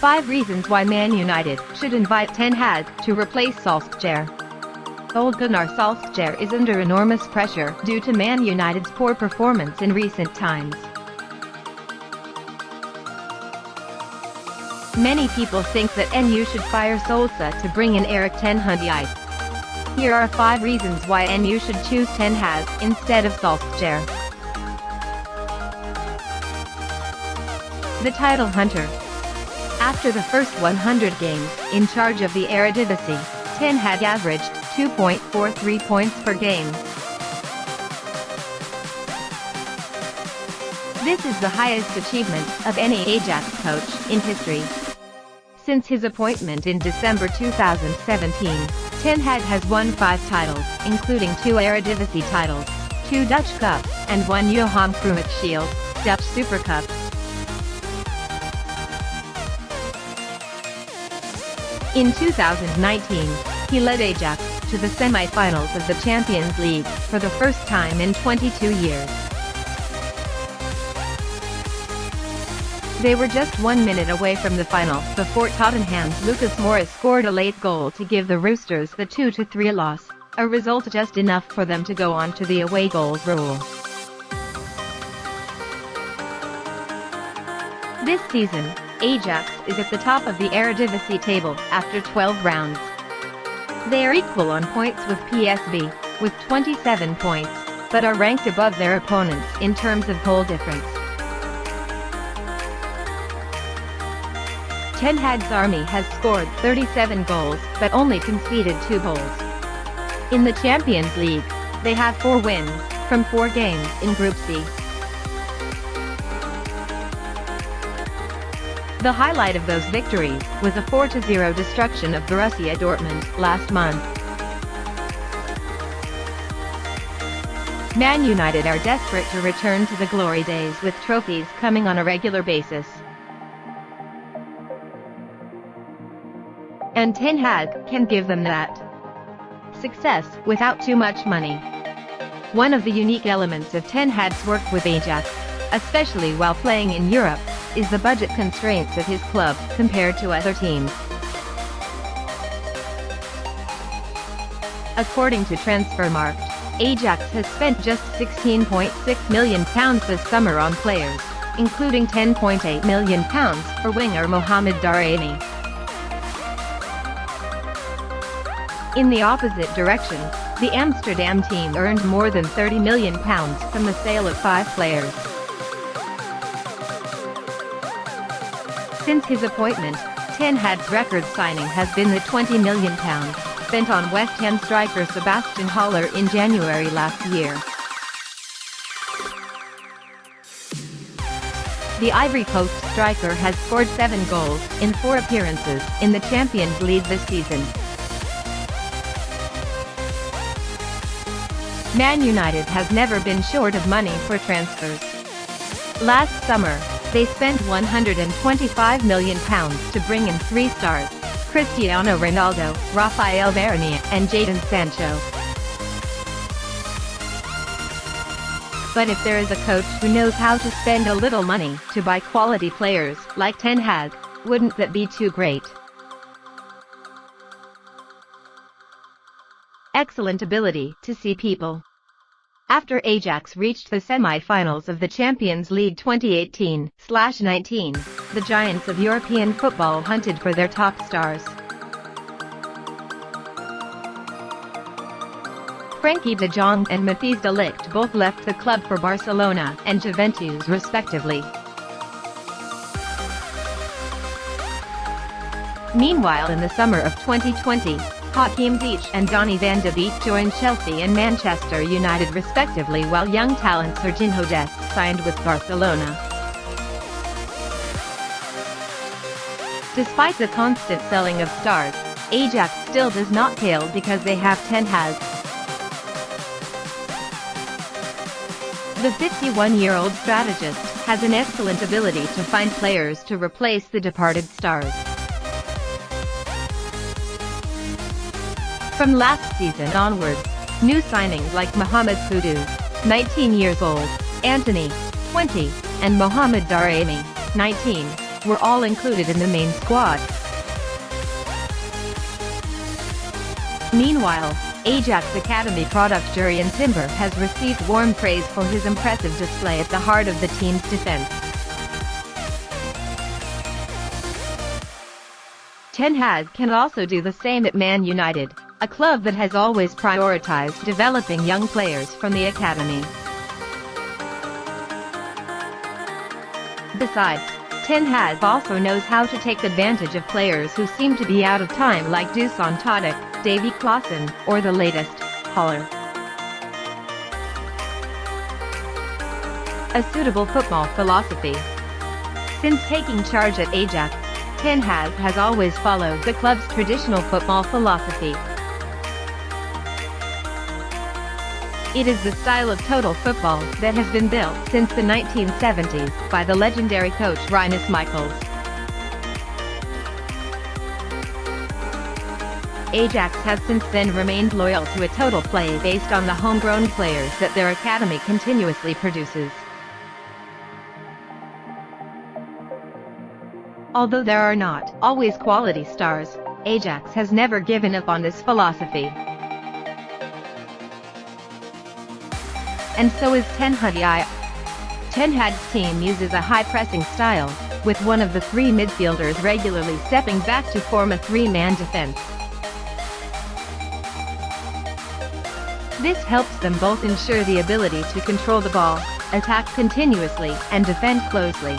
5 reasons why Man United should invite Ten Hag to replace Solskjaer. Ole Gunnar Solskjaer is under enormous pressure due to Man United's poor performance in recent times. Many people think that NU should fire Solsa to bring in Erik Ten Hag. Here are 5 reasons why NU should choose Ten Hag instead of Solskjaer. The title hunter. After the first 100 games in charge of the Eredivisie, Ten Hag averaged 2.43 points per game. This is the highest achievement of any Ajax coach in history. Since his appointment in December 2017, Ten Hag has won 5 titles, including 2 Eredivisie titles, 2 Dutch Cups, and 1 Johan Cruyff Shield, Dutch Super Cup. In 2019, he led Ajax to the semi-finals of the Champions League for the first time in 22 years. They were just 1 minute away from the final before Tottenham's Lucas Moura scored a late goal to give the Roosters the 2-3 loss, a result just enough for them to go on to the away goals rule. This season, Ajax is at the top of the Eredivisie table after 12 rounds. They are equal on points with PSV, with 27 points, but are ranked above their opponents in terms of goal difference. Ten Hag's army has scored 37 goals but only conceded 2 goals. In the Champions League, they have 4 wins from 4 games in Group C. The highlight of those victories was a 4-0 destruction of Borussia Dortmund last month. Man United are desperate to return to the glory days with trophies coming on a regular basis. And Ten Hag can give them that success without too much money. One of the unique elements of Ten Hag's work with Ajax, especially while playing in Europe, is the budget constraints of his club compared to other teams. According to Transfermarkt, Ajax has spent just £16.6 million this summer on players, including £10.8 million for winger Mohamed Daramy. In the opposite direction, the Amsterdam team earned more than £30 million from the sale of 5 players. Since his appointment, Ten Hag's record signing has been the £20 million spent on West Ham striker Sebastian Haller in January last year. The Ivory Coast striker has scored 7 goals in 4 appearances in the Champions League this season. Man United has never been short of money for transfers. Last summer, they spent £125 million to bring in 3 stars, Cristiano Ronaldo, Rafael Varane, and Jadon Sancho. But if there is a coach who knows how to spend a little money to buy quality players like Ten Hag, wouldn't that be too great? Excellent ability to see people. After Ajax reached the semi-finals of the Champions League 2018/19, the giants of European football hunted for their top stars. Frenkie de Jong and Matthijs de Ligt both left the club for Barcelona and Juventus respectively. Meanwhile, in the summer of 2020, Hakim Ziyech and Donny van de Beek joined Chelsea and Manchester United respectively, while young talent Serginho Dest signed with Barcelona. Despite the constant selling of stars, Ajax still does not fail because they have Ten Hag. The 51-year-old strategist has an excellent ability to find players to replace the departed stars. From last season onwards, new signings like Mohamed Kudus, 19 years old, Anthony, 20, and Mohamed Daramy, 19, were all included in the main squad. Meanwhile, Ajax Academy product Jurriën Timber has received warm praise for his impressive display at the heart of the team's defense. Ten Hag can also do the same at Man United, a club that has always prioritized developing young players from the academy. Besides, Ten Hag also knows how to take advantage of players who seem to be out of time like Dusan Tadic, Davy Klaassen, or the latest, Haller. A suitable football philosophy. Since taking charge at Ajax, Ten Hag has always followed the club's traditional football philosophy. It is the style of total football that has been built since the 1970s by the legendary coach Rinus Michels. Ajax has since then remained loyal to a total play based on the homegrown players that their academy continuously produces. Although there are not always quality stars, Ajax has never given up on this philosophy. And so is Ten Hag. Ten Hag's team uses a high-pressing style, with one of the three midfielders regularly stepping back to form a three-man defense. This helps them both ensure the ability to control the ball, attack continuously, and defend closely.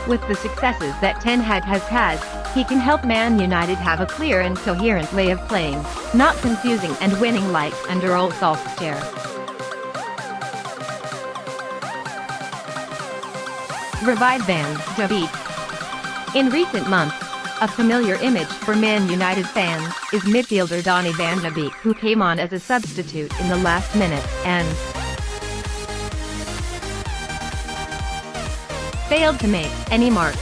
With the successes that Ten Hag has had, he can help Man United have a clear and coherent way of playing, not confusing and winning like under Ole Solskjaer. Revive Van de Beek. In recent months, a familiar image for Man United fans is midfielder Donny van de Beek, who came on as a substitute in the last minute and failed to make any mark.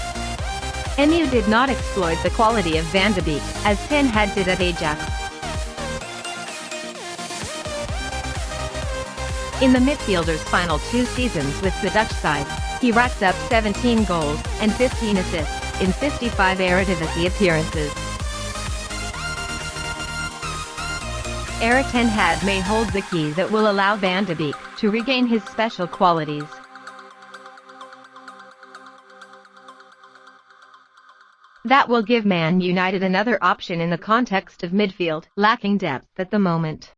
MU did not exploit the quality of Van de Beek, as Ten Hag did at Ajax. In the midfielder's final 2 seasons with the Dutch side, he racked up 17 goals and 15 assists in 55 Eredivisie appearances. Erik Ten Hag may hold the key that will allow Van de Beek to regain his special qualities. That will give Man United another option in the context of midfield lacking depth at the moment.